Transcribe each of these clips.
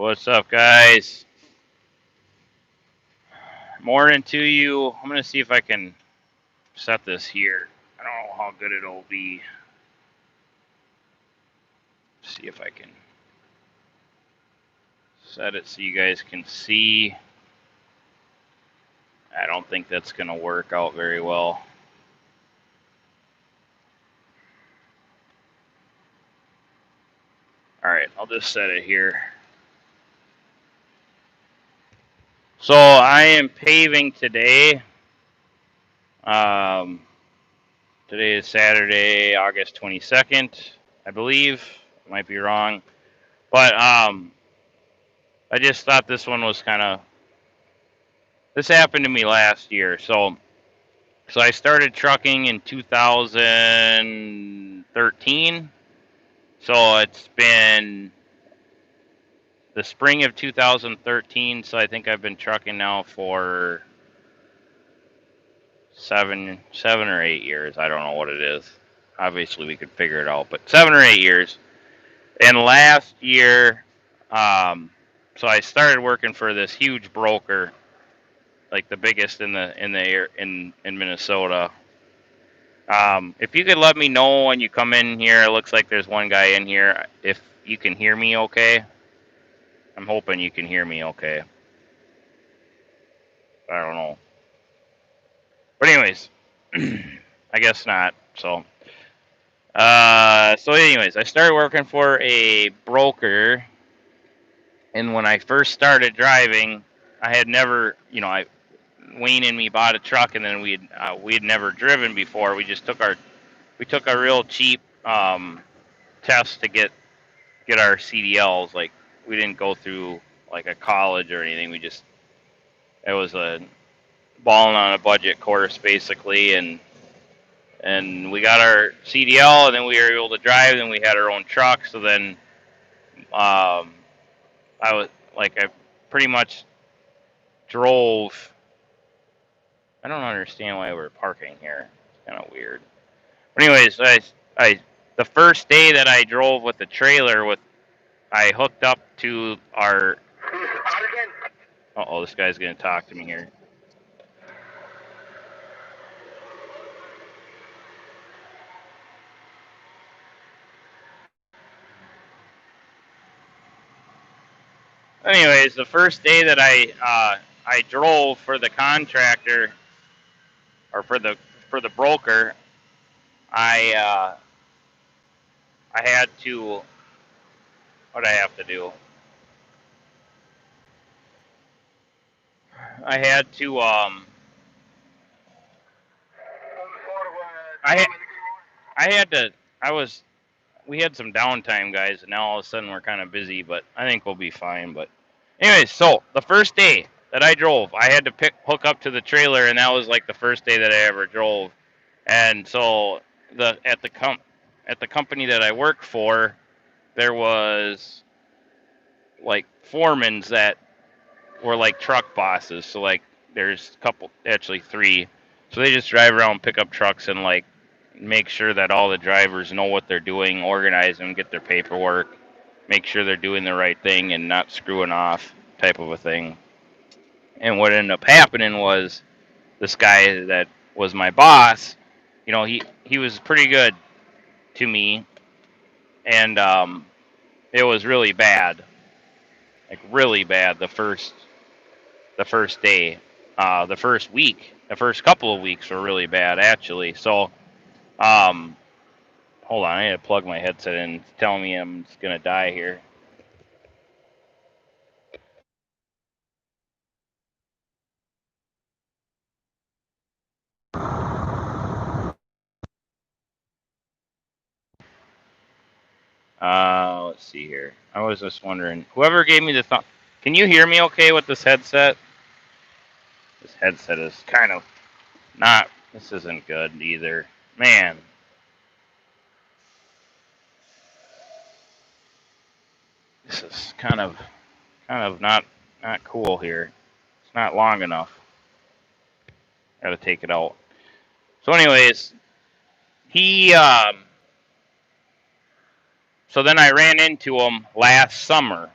What's up, guys? Morning to you. I'm going to see if I can set this here. I don't know how good it'll be. See if I can set it so you guys can see. I don't think that's going to work out very well. All right, I'll just set it here. So I am paving today. Um, Today is Saturday, August 22nd, I believe. I might be wrong. But I just thought this one was this happened to me last year. So I started trucking in 2013. So it's been the spring of 2013. So I think I've been trucking now for seven or 8 years. I don't know what it is. Obviously, we could figure it out, but 7 or 8 years. And last year, so I started working for this huge broker, like the biggest in Minnesota. If you could let me know when you come in here, it looks like there's one guy in here. If you can hear me okay. I'm hoping you can hear me okay. I don't know. But anyways, I guess not. So anyways, I started working for a broker, and when I first started driving, I had never, Wayne and me bought a truck, and then we'd never driven before. We took a real cheap test to get our CDLs. Like, we didn't go through like a college or anything. It was a balling on a budget course basically, and we got our CDL, and then we were able to drive. Then we had our own truck. So then I pretty much drove. I don't understand why we're parking here. It's kind of weird. But anyways, I the first day that I drove with the trailer I hooked up to our. Uh-oh, this guy's gonna talk to me here. Anyways, the first day that I drove for the contractor, or for the broker, I I had to. What I have to do? I had to I I had to. I was. We had some downtime, guys, and now all of a sudden we're kind of busy, but I think we'll be fine. But anyways, so the first day that I drove, I had to hook up to the trailer, and that was like the first day that I ever drove. And so at the company that I worked for, there was like foremans that were like truck bosses. So like there's a couple, actually three. So they just drive around, pick up trucks, and like make sure that all the drivers know what they're doing, organize them, get their paperwork, make sure they're doing the right thing and not screwing off, type of a thing. And what ended up happening was this guy that was my boss, he was pretty good to me, and it was really bad, like really bad the first day, the first week, the first couple of weeks were really bad actually. So um, hold on, I need to plug my headset in. It's telling me I'm just gonna die here. Let's see here. I was just wondering, whoever gave me the can you hear me okay with this headset? This headset is kind of not. This isn't good either, man. This is kind of not cool here. It's not long enough. Got to take it out. So, anyways, he so then I ran into him last summer,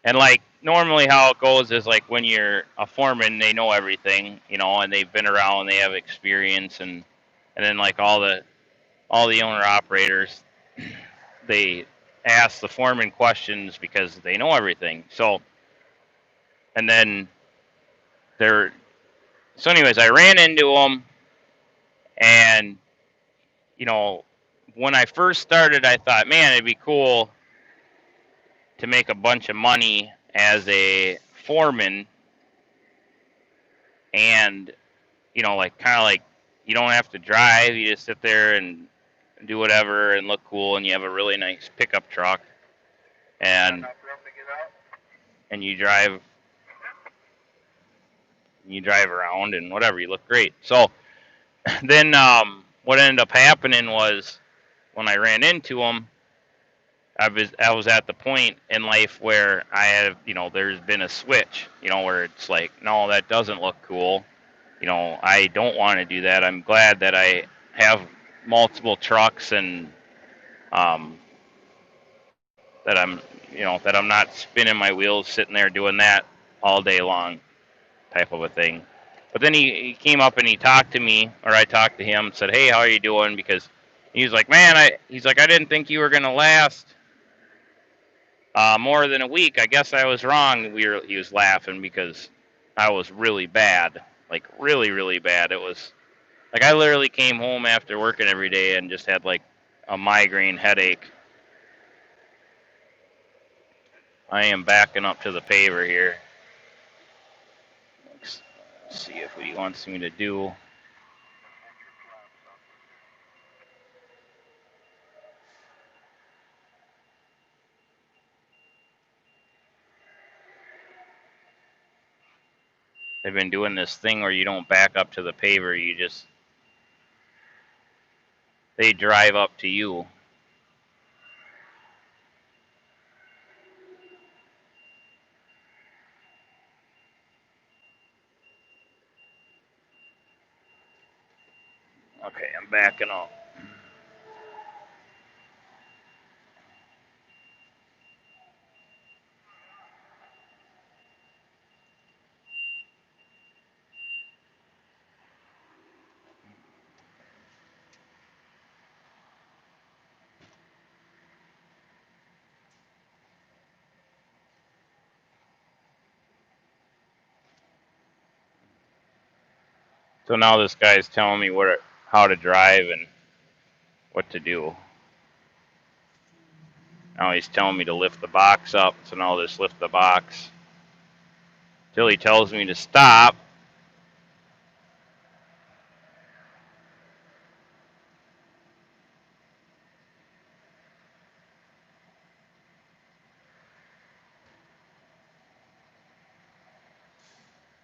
And like normally how it goes is like when you're a foreman, they know everything, you know, and they've been around, they have experience, and then like all the owner operators, they ask the foreman questions because they know everything. So and then they're so anyways, I ran into them, and you know, when I first started, I thought, man, it'd be cool to make a bunch of money as a foreman, and you know, like kind of like you don't have to drive, you just sit there and do whatever and look cool, and you have a really nice pickup truck, and and you drive around and whatever, you look great. So then what ended up happening was when I ran into him, I was at the point in life where I have, you know, there's been a switch, you know, where it's like, no, that doesn't look cool. You know, I don't want to do that. I'm glad that I have multiple trucks, and um, that I'm, you know, that I'm not spinning my wheels sitting there doing that all day long, type of a thing. But then he came up and he talked to me, or I talked to him, said, "Hey, how are you doing?" Because he was like, "Man, he's like, I didn't think you were gonna last more than a week. I guess I was wrong." He was laughing because I was really bad, like really, really bad. It was like I literally came home after working every day and just had like a migraine headache. I am backing up to the paver here. Let's see if he wants me to do. They've been doing this thing where you don't back up to the paver, you just they drive up to you. Okay, I'm backing up. So now this guy's telling me how to drive and what to do. Now he's telling me to lift the box up, so now I'll just lift the box till he tells me to stop.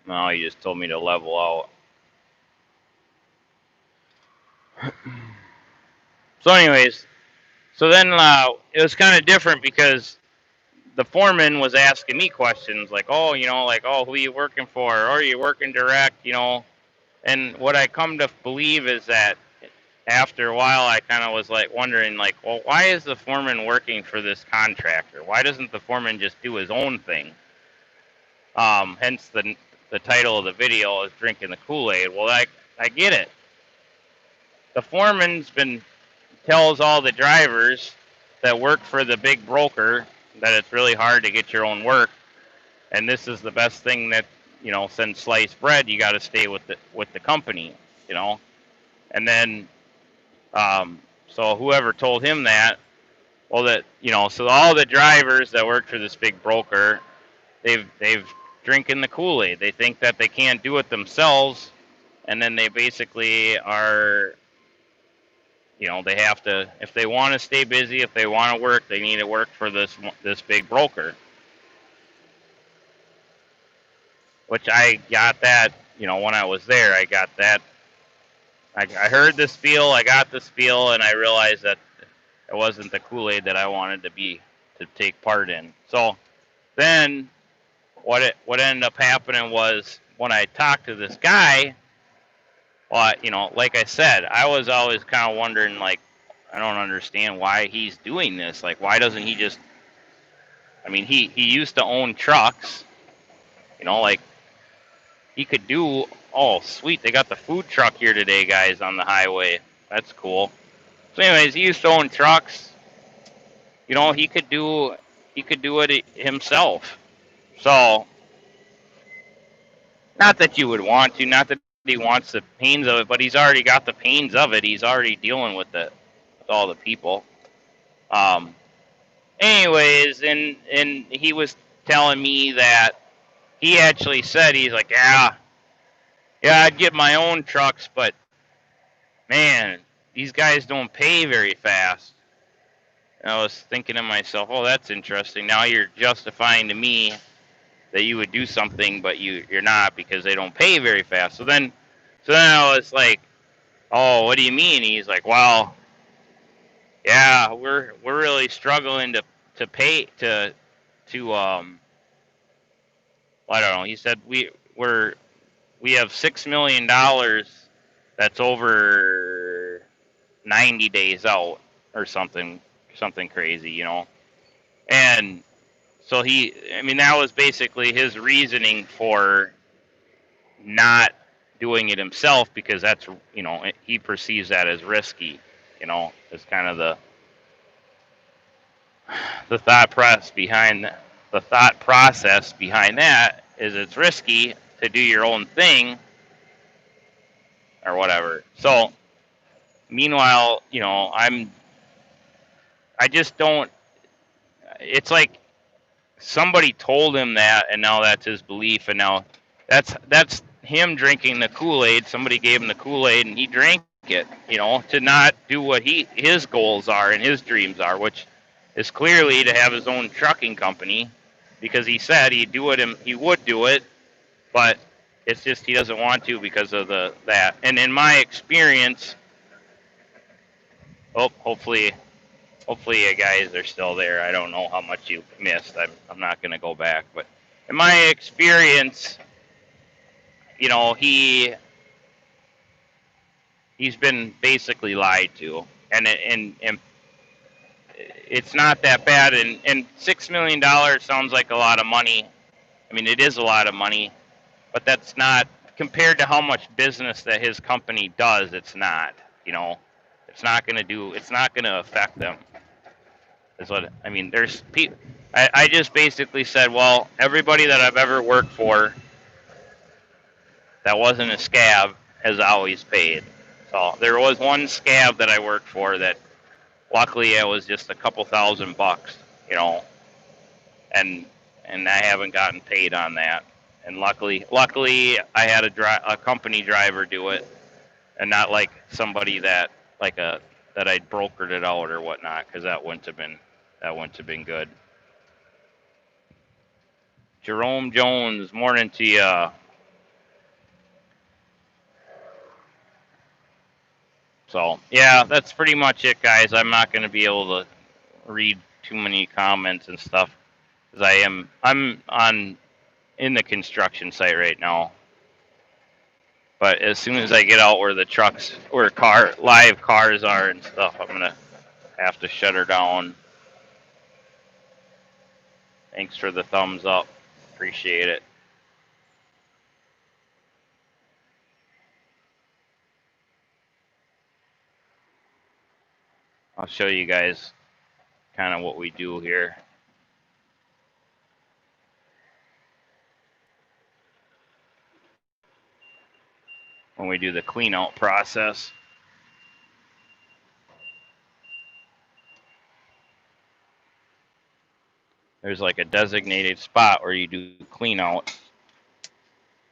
Now he just told me to level out. So anyways, so then it was kind of different because the foreman was asking me questions like, oh, you know, like, oh, who are you working for? Or are you working direct? You know, and what I come to believe is that after a while, I kind of was like wondering, like, well, why is the foreman working for this contractor? Why doesn't the foreman just do his own thing? Hence the title of the video is drinking the Kool-Aid. Well, I get it. The foreman's been tells all the drivers that work for the big broker that it's really hard to get your own work, and this is the best thing that, you know, since sliced bread, you got to stay with the company, you know. And then so whoever told him that, well, that, you know, so all the drivers that work for this big broker, they've drinking the Kool-Aid. They think that they can't do it themselves, and then they basically are, you know, they have to, if they want to stay busy, if they want to work, they need to work for this big broker. Which I got that, you know, when I was there, I got that. I heard the spiel, I got the spiel, and I realized that it wasn't the Kool-Aid that I wanted to take part in. So then what ended up happening was when I talked to this guy, well, you know, like I said, I was always kind of wondering, like, I don't understand why he's doing this. Like, why doesn't he just I mean, he used to own trucks. Like he could do. Oh, sweet! They got the food truck here today, guys, on the highway. That's cool. So, anyways, he used to own trucks. He could do. He could do it himself. So, not that you would want to. Not that he wants the pains of it, but he's already got the pains of it. He's already dealing with it with all the people. Um. Anyways, and he was telling me that he actually said he's like, yeah, I'd get my own trucks, but man, these guys don't pay very fast. And I was thinking to myself, oh, that's interesting. Now you're justifying to me that you would do something, but you're not because they don't pay very fast. So then I was like, oh, what do you mean? He's like, well, yeah, we're really struggling to pay to I don't know. He said we have $6 million that's over 90 days out or something crazy. And so I mean, that was basically his reasoning for not doing it himself because he perceives that as risky. It's kind of the thought process behind that is it's risky to do your own thing or whatever. So meanwhile, I just don't. It's like somebody told him that, and now that's his belief, and now that's him drinking the Kool-Aid. Somebody gave him the Kool-Aid, and he drank it. To not do what his goals are and his dreams are, which is clearly to have his own trucking company, because he said he would do it, but it's just he doesn't want to because of that. And in my experience, hopefully you guys are still there. I don't know how much you missed. I'm not going to go back, but in my experience, he's been basically lied to, and it's not that bad. And $6 million sounds like a lot of money. I mean, it is a lot of money, but that's not compared to how much business that his company does. It's not. It's not going to do. It's not going to affect them. Is what I mean. There's people. I just basically said, well, everybody that I've ever worked for that wasn't a scab has always paid. So there was one scab that I worked for that luckily it was just a couple $1,000, you know, and I haven't gotten paid on that. And luckily I had a company driver do it, and not like somebody that that I'd brokered it out or whatnot, because that wouldn't have been good. Jerome Jones, morning to you. So yeah, that's pretty much it, guys. I'm not going to be able to read too many comments and stuff because I'm on in the construction site right now. But as soon as I get out where live cars are and stuff, I'm gonna have to shut her down. Thanks for the thumbs up. Appreciate it. I'll show you guys kind of what we do here. When we do the clean out process. There's like a designated spot where you do clean out.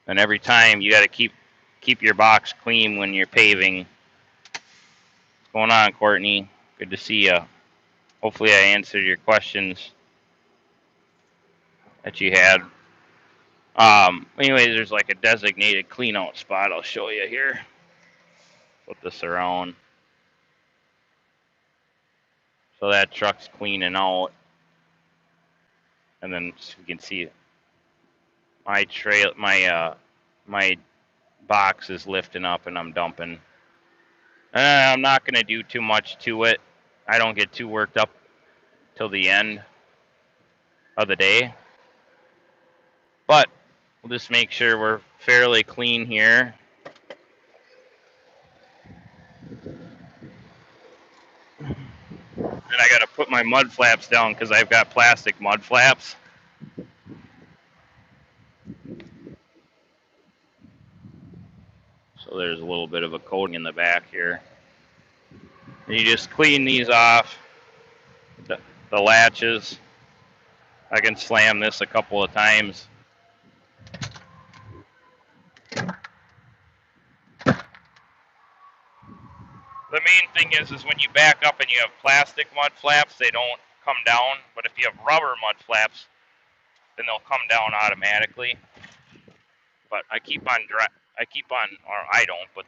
And every time you got to keep your box clean when you're paving. What's going on, Courtney? Good to see you. Hopefully I answered your questions that you had. Anyways, there's like a designated clean out spot. I'll show you here. Flip this around. So that truck's cleaning out. And then you can see my box is lifting up and I'm dumping. I'm not going to do too much to it. I don't get too worked up till the end. of the day. But we'll just make sure we're fairly clean here. And I gotta put my mud flaps down because I've got plastic mud flaps. So there's a little bit of a coating in the back here. And you just clean these off, the latches. I can slam this a couple of times. The main thing is when you back up and you have plastic mud flaps, they don't come down. But if you have rubber mud flaps, then they'll come down automatically. But I keep on, or I don't, but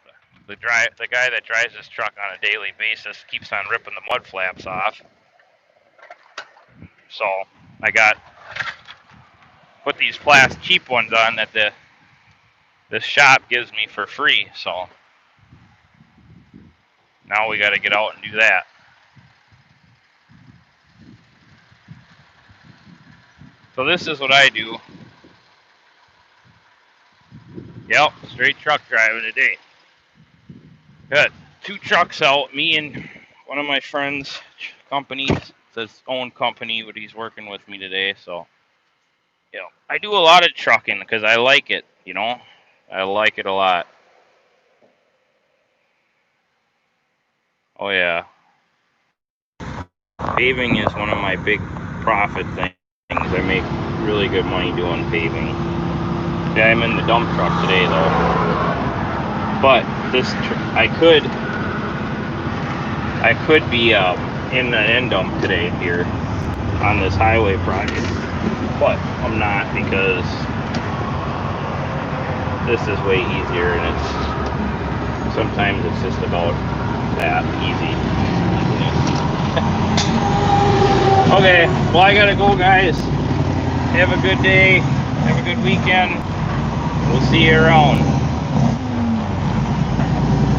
the guy that drives this truck on a daily basis keeps on ripping the mud flaps off. So I put these cheap ones on that the shop gives me for free. So now we got to get out and do that. So this is what I do. Yep, straight truck driving today. Got 2 trucks out, me and one of my friends' companies. It's his own company, but he's working with me today. So, I do a lot of trucking because I like it, I like it a lot. Oh, yeah. Paving is one of my big profit things. I make really good money doing paving. Yeah, I'm in the dump truck today, though. But this, I could be in an end dump today here on this highway project, but I'm not because this is way easier, and sometimes it's just about that easy. Okay, well, I gotta go, guys. Have a good day. Have a good weekend. We'll see you around.